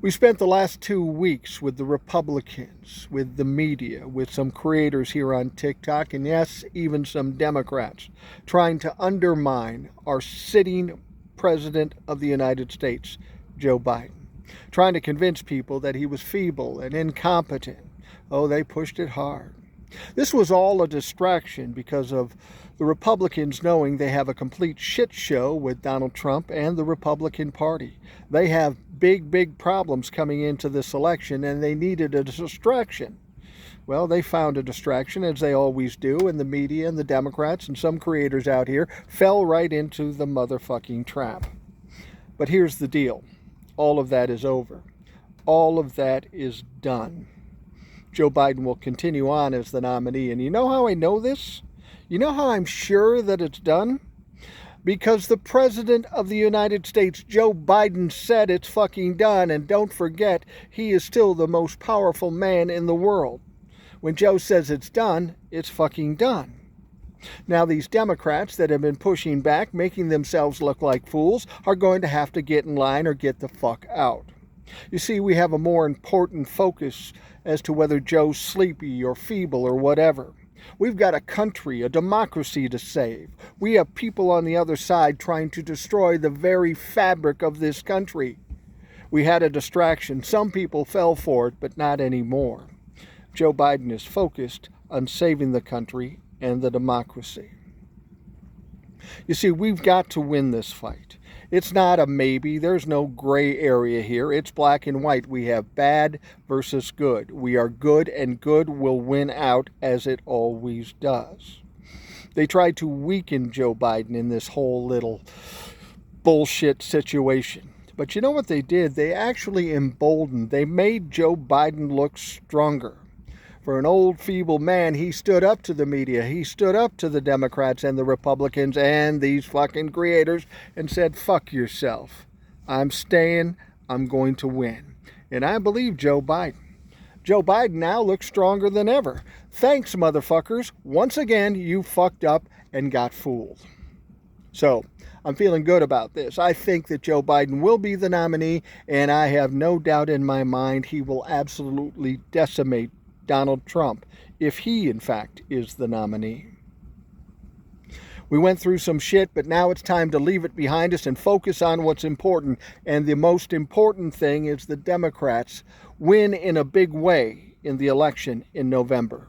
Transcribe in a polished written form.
We spent the last 2 weeks with the Republicans, with the media, with some creators here on TikTok, and yes, even some Democrats, trying to undermine our sitting President of the United States, Joe Biden, trying to convince people that he was feeble and incompetent. Oh, they pushed it hard. This was all a distraction because of the Republicans knowing they have a complete shit show with Donald Trump and the Republican Party. They have big problems coming into this election, and they needed a distraction. Well, they found a distraction, as they always do, and the media and the Democrats and some creators out here fell right into the motherfucking trap. But here's the deal. All of that is over. All of that is done. Joe Biden will continue on as the nominee. And you know how I know this? You know how I'm sure that it's done? Because the President of the United States, Joe Biden, said it's fucking done. And don't forget, he is still the most powerful man in the world. When Joe says it's done, it's fucking done. Now, these Democrats that have been pushing back, making themselves look like fools, are going to have to get in line or get the fuck out. You see, we have a more important focus as to whether Joe's sleepy or feeble or whatever. We've got a country, a democracy to save. We have people on the other side trying to destroy the very fabric of this country. We had a distraction. Some people fell for it, but not anymore. Joe Biden is focused on saving the country and the democracy. You see, we've got to win this fight. It's not a maybe. There's no gray area here. It's black and white. We have bad versus good. We are good, and good will win out, as it always does. They tried to weaken Joe Biden in this whole little bullshit situation. But you know what they did? They actually emboldened. They made Joe Biden look stronger. For an old, feeble man, he stood up to the media. He stood up to the Democrats and the Republicans and these fucking creators and said, fuck yourself. I'm staying. I'm going to win. And I believe Joe Biden. Joe Biden now looks stronger than ever. Thanks, motherfuckers. Once again, you fucked up and got fooled. So, I'm feeling good about this. I think that Joe Biden will be the nominee, and I have no doubt in my mind he will absolutely decimate Donald Trump, if he, in fact, is the nominee. We went through some shit, but now it's time to leave it behind us and focus on what's important. And the most important thing is the Democrats win in a big way in the election in November.